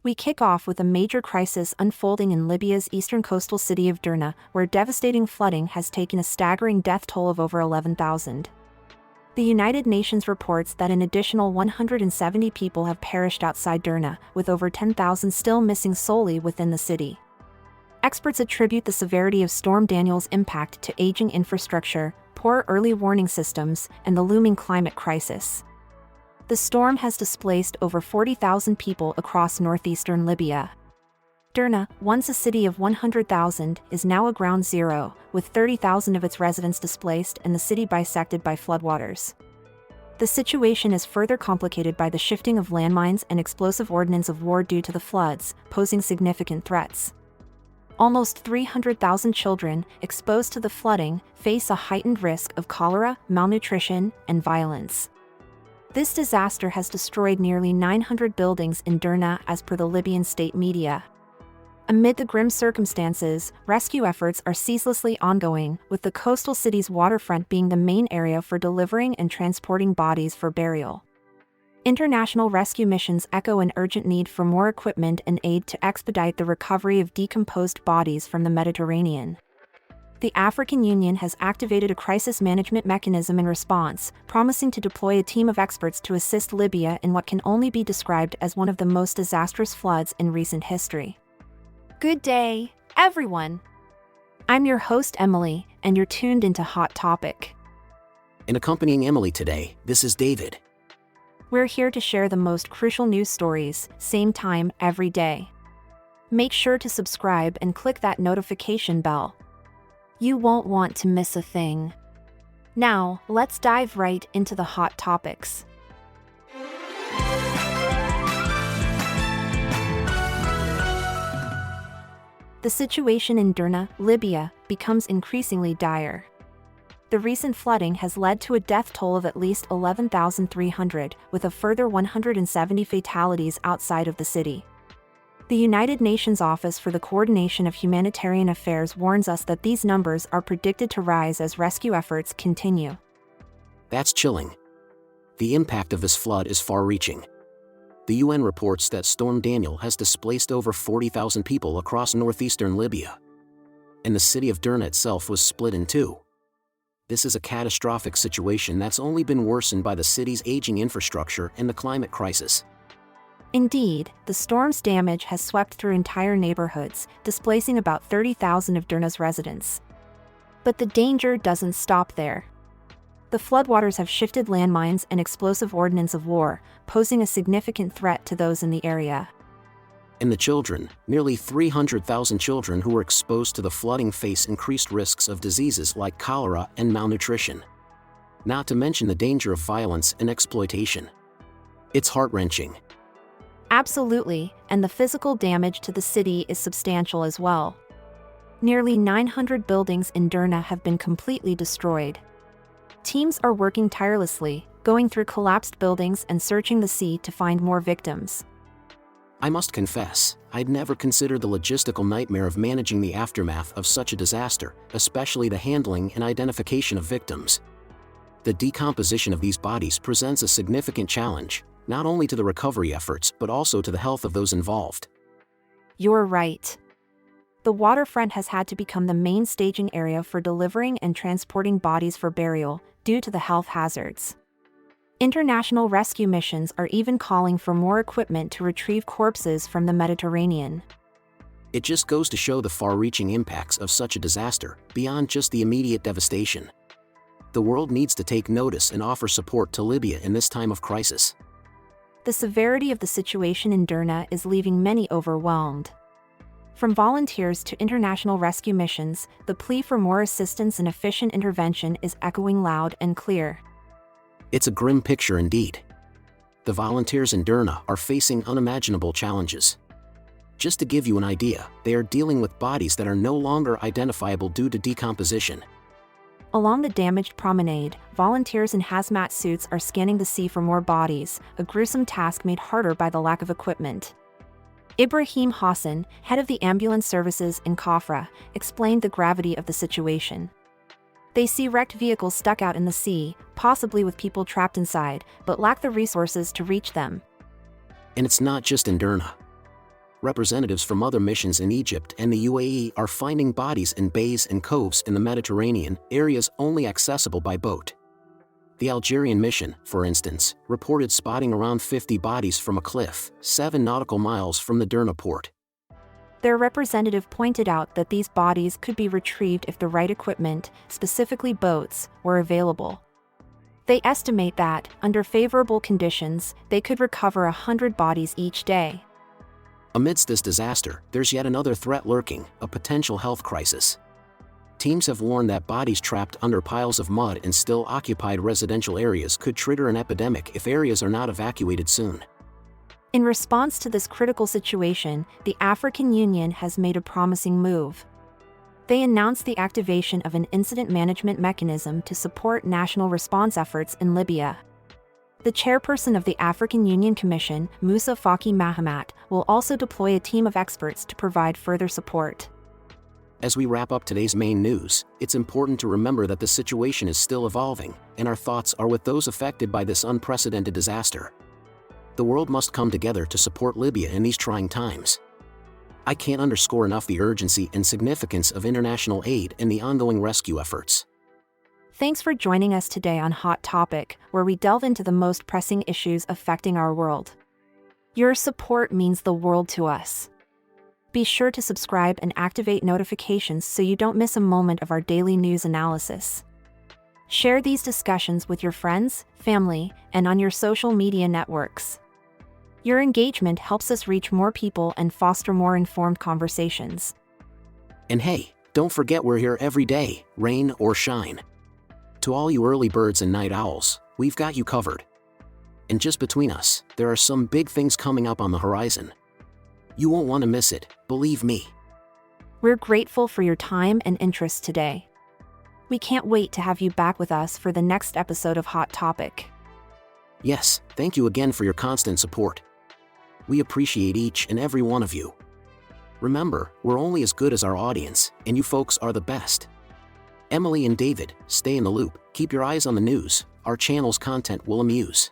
We kick off with a major crisis unfolding in Libya's eastern coastal city of Derna, where devastating flooding has taken a staggering death toll of over 11,000. The United Nations reports that an additional 170 people have perished outside Derna, with over 10,000 still missing solely within the city. Experts attribute the severity of Storm Daniel's impact to aging infrastructure, poor early warning systems, and the looming climate crisis. The storm has displaced over 40,000 people across northeastern Libya. Derna, once a city of 100,000, is now a ground zero, with 30,000 of its residents displaced and the city bisected by floodwaters. The situation is further complicated by the shifting of landmines and explosive ordnance of war due to the floods, posing significant threats. Almost 300,000 children, exposed to the flooding, face a heightened risk of cholera, malnutrition, and violence. This disaster has destroyed nearly 900 buildings in Derna, as per the Libyan state media. Amid the grim circumstances, rescue efforts are ceaselessly ongoing, with the coastal city's waterfront being the main area for delivering and transporting bodies for burial. International rescue missions echo an urgent need for more equipment and aid to expedite the recovery of decomposed bodies from the Mediterranean. The African Union has activated a crisis management mechanism in response, promising to deploy a team of experts to assist Libya in what can only be described as one of the most disastrous floods in recent history. Good day, everyone! I'm your host Emily, and you're tuned into Hot Topic. And accompanying Emily today, this is David. We're here to share the most crucial news stories, same time, every day. Make sure to subscribe and click that notification bell. You won't want to miss a thing. Now, let's dive right into the hot topics. The situation in Derna, Libya, becomes increasingly dire. The recent flooding has led to a death toll of at least 11,300, with a further 170 fatalities outside of the city. The United Nations Office for the Coordination of Humanitarian Affairs warns us that these numbers are predicted to rise as rescue efforts continue. That's chilling. The impact of this flood is far-reaching. The UN reports that Storm Daniel has displaced over 40,000 people across northeastern Libya. And the city of Derna itself was split in two. This is a catastrophic situation that's only been worsened by the city's aging infrastructure and the climate crisis. Indeed, the storm's damage has swept through entire neighborhoods, displacing about 30,000 of Derna'S residents. But the danger doesn't stop there. The floodwaters have shifted landmines and explosive ordnance of war, posing a significant threat to those in the area. And the children, nearly 300,000 children who were exposed to the flooding, face increased risks of diseases like cholera and malnutrition. Not to mention the danger of violence and exploitation. It's heart-wrenching. Absolutely, and the physical damage to the city is substantial as well. Nearly 900 buildings in Derna have been completely destroyed. Teams are working tirelessly, going through collapsed buildings and searching the sea to find more victims. I must confess, I'd never considered the logistical nightmare of managing the aftermath of such a disaster, especially the handling and identification of victims. The decomposition of these bodies presents a significant challenge, not only to the recovery efforts but also to the health of those involved. You're right. The waterfront has had to become the main staging area for delivering and transporting bodies for burial, due to the health hazards. International rescue missions are even calling for more equipment to retrieve corpses from the Mediterranean. It just goes to show the far-reaching impacts of such a disaster, beyond just the immediate devastation. The world needs to take notice and offer support to Libya in this time of crisis. The severity of the situation in Derna is leaving many overwhelmed. From volunteers to international rescue missions, the plea for more assistance and efficient intervention is echoing loud and clear. It's a grim picture indeed. The volunteers in Derna are facing unimaginable challenges. Just to give you an idea, they are dealing with bodies that are no longer identifiable due to decomposition. Along the damaged promenade, volunteers in hazmat suits are scanning the sea for more bodies, a gruesome task made harder by the lack of equipment. Ibrahim Hassan, head of the ambulance services in Kafra, explained the gravity of the situation. They see wrecked vehicles stuck out in the sea, possibly with people trapped inside, but lack the resources to reach them. And it's not just in Derna. Representatives from other missions in Egypt and the UAE are finding bodies in bays and coves in the Mediterranean, areas only accessible by boat. The Algerian mission, for instance, reported spotting around 50 bodies from a cliff, 7 nautical miles from the Derna port. Their representative pointed out that these bodies could be retrieved if the right equipment, specifically boats, were available. They estimate that, under favorable conditions, they could recover 100 bodies each day. Amidst this disaster, there's yet another threat lurking, a potential health crisis. Teams have warned that bodies trapped under piles of mud in still occupied residential areas could trigger an epidemic if areas are not evacuated soon. In response to this critical situation, the African Union has made a promising move. They announced the activation of an incident management mechanism to support national response efforts in Libya. The chairperson of the African Union Commission, Moussa Faki Mahamat, will also deploy a team of experts to provide further support. As we wrap up today's main news, it's important to remember that the situation is still evolving, and our thoughts are with those affected by this unprecedented disaster. The world must come together to support Libya in these trying times. I can't underscore enough the urgency and significance of international aid and the ongoing rescue efforts. Thanks for joining us today on Hot Topic, where we delve into the most pressing issues affecting our world. Your support means the world to us. Be sure to subscribe and activate notifications so you don't miss a moment of our daily news analysis. Share these discussions with your friends, family, and on your social media networks. Your engagement helps us reach more people and foster more informed conversations. And hey, don't forget we're here every day, rain or shine. To all you early birds and night owls, we've got you covered. And just between us, there are some big things coming up on the horizon. You won't want to miss it, believe me. We're grateful for your time and interest today. We can't wait to have you back with us for the next episode of Hot Topic. Yes, thank you again for your constant support. We appreciate each and every one of you. Remember, we're only as good as our audience, and you folks are the best. Emily and David, stay in the loop, keep your eyes on the news, our channel's content will amuse.